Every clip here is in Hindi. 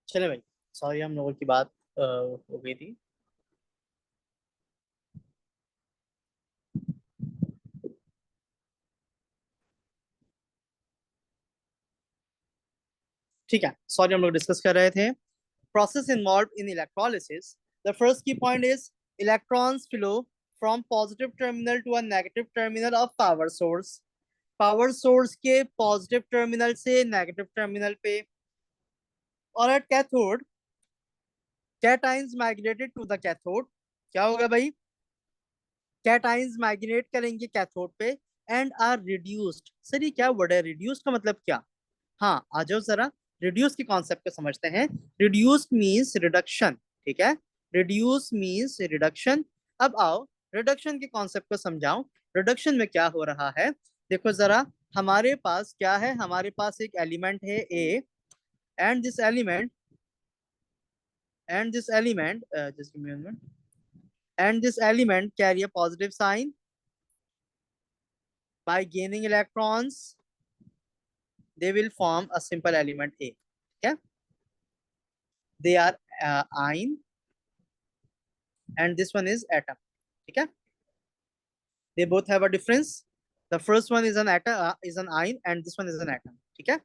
चले भाई, सॉरी हम लोगों की बात हो गई थी। ठीक है, सॉरी हम लोग डिस्कस कर रहे थे process involve in electrolysis. The first key point is electrons flow from positive terminal to a negative terminal of power source. Power source के पॉजिटिव टर्मिनल से नेगेटिव टर्मिनल पे। और at cathode cations migrated to the cathode. क्या होगा भाई? कैटाइंस माइग्रेट करेंगे कैथोड पे एंड आर रिड्यूस्ड। सर ये क्या वर्ड है? रिड्यूस्ड का मतलब क्या? हाँ, आ जाओ जरा रिड्यूस के कॉन्सेप्ट को समझते हैं। Reduce means reduction. ठीक है, रिड्यूस मींस रिडक्शन। अब आओ रिडक्शन के कॉन्सेप्ट को समझाओ। रिडक्शन में क्या हो रहा है? देखो जरा, हमारे पास क्या है? हमारे पास एक एलिमेंट है A, and this element just give me a minute, and this element carry a positive sign by gaining electrons. They will form a simple element A. Okay, they are ion, and this one is atom. Okay, they both have a difference. The first one is an atom, is an ion, and this one is an atom. Okay,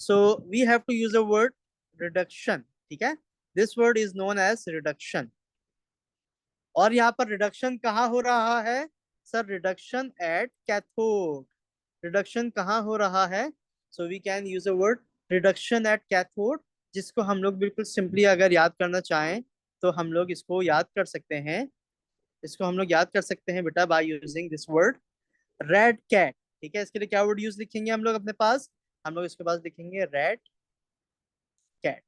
so we have to use the word reduction. Okay, this word is known as reduction. और यहाँ पर रिडक्शन कहाँ हो रहा है? Sir reduction at cathode. Reduction कहाँ हो रहा है? So we can use a word reduction at cathode, जिसको हम लोग बिल्कुल सिंपली अगर याद करना चाहें तो हम लोग इसको याद कर सकते हैं। इसको हम लोग याद कर सकते हैं बेटा by using this word red cat. ठीक है, इसके लिए क्या वर्ड यूज लिखेंगे हम लोग अपने पास? हम लोग इसके पास लिखेंगे रेड कैट।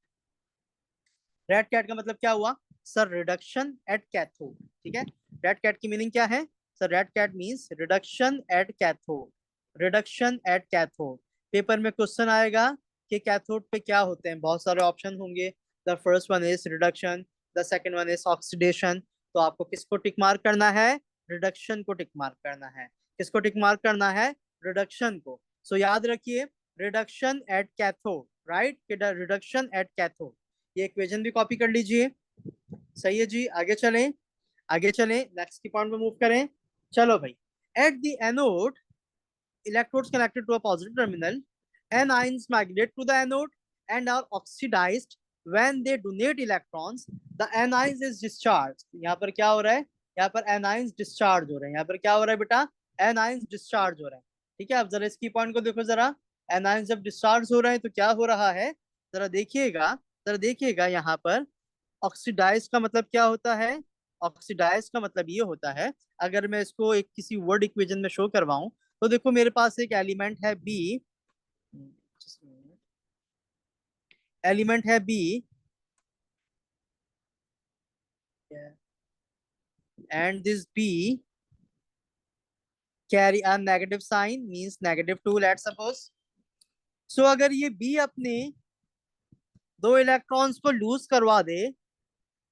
रेड कैट का मतलब क्या हुआ? Sir reduction at cathode. ठीक है, रेड कैट की मीनिंग क्या है? Sir red cat means reduction at cathode. Reduction at cathode. Paper में क्वेश्चन आएगा कि कैथोड पे क्या होते हैं, बहुत सारे ऑप्शन होंगे। The first one is reduction, the second one is oxidation. तो आपको किसको टिक मार्क करना है? रिडक्शन को टिक मार्क करना है। किसको टिक मार्क करना है? रिडक्शन को। सो याद रखिए reduction at cathode, right? Reduction at cathode. ये इक्वेशन भी कॉपी कर लीजिए। सही है जी, आगे चलें। आगे चलें, नेक्स्ट की पॉइंट पे मूव करें। चलो भाई, at the anode electrodes connected to a positive terminal, anions migrate to the anode and are oxidized when they donate electrons. The anions is discharged. यहाँ पर क्या हो रहा है? यहाँ पर anions discharge हो रहे हैं। यहाँ पर क्या हो रहा है बेटा? anions discharge हो रहे हैं। ठीक है, अब जरा इसकी पॉइंट को देखो जरा। anions जब डिस्चार्ज हो रहे हैं तो क्या हो रहा है? जरा देखिएगा, जरा देखिएगा यहाँ पर ऑक्सीडाइज का मतलब क्या होता है? ऑक्सीडाइज का मतलब ये होता है, अगर मैं इसको एक किसी वर्ड इक्वेशन में शो करवाऊं तो देखो मेरे पास एक एलिमेंट है बी, एलिमेंट है B and this B carry a negative sign means -2, let's suppose. So अगर ये बी अपने दो इलेक्ट्रॉन्स को लूज करवा दे,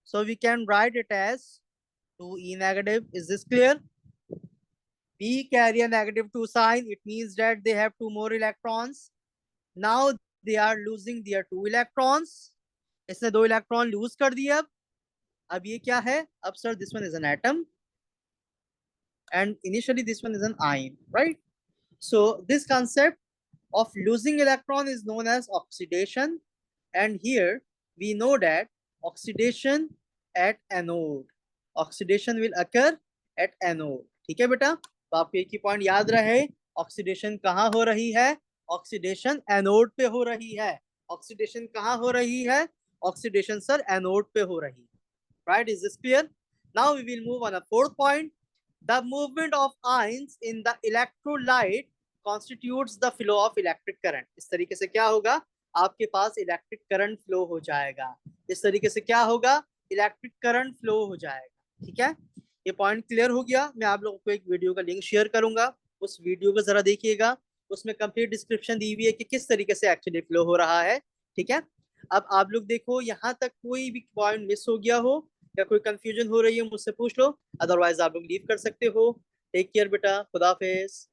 so we can write it as 2e negative. Is this clear? B carry a -2 sign. It means that they have two more electrons. Now they are losing their two electrons. इसने दो इलेक्ट्रॉन लूज कर दिए। अब ये क्या है? अब sir this one is an atom and initially this one is an ion, right? So this concept of losing electron is known as oxidation, and here we know that oxidation at anode, oxidation will occur at anode. ठीक है बेटा, तो आपको एक ही पॉइंट याद रहे, ऑक्सीडेशन कहाँ हो रही है? ऑक्सीडेशन एनोड पे हो रही है। ऑक्सीडेशन कहाँ हो रही है? ऑक्सीडेशन सर एनोड पे हो रही है, right? Is this clear? Now we will move on a fourth point. The movement of ions in the electrolyte constitutes the flow of electric current. इस तरीके से क्या होगा? आपके पास इलेक्ट्रिक करंट फ्लो हो जाएगा। इस तरीके से क्या होगा? इलेक्ट्रिक करंट फ्लो हो जाएगा। ठीक है, ये पॉइंट क्लियर हो गया। मैं आप लोगों को एक वीडियो का लिंक शेयर करूंगा, उस वीडियो को जरा देखिएगा। उसमें कंप्लीट डिस्क्रिप्शन दी हुई है कि किस तरीके से एक्चुअली फ्लो हो रहा है। ठीक है, अब आप लोग देखो यहाँ तक कोई भी पॉइंट मिस हो गया हो या कोई कंफ्यूजन हो रही है मुझसे पूछ लो, अदरवाइज आप लोग लीव कर सकते हो। टेक केयर बेटा, खुदा हाफिज।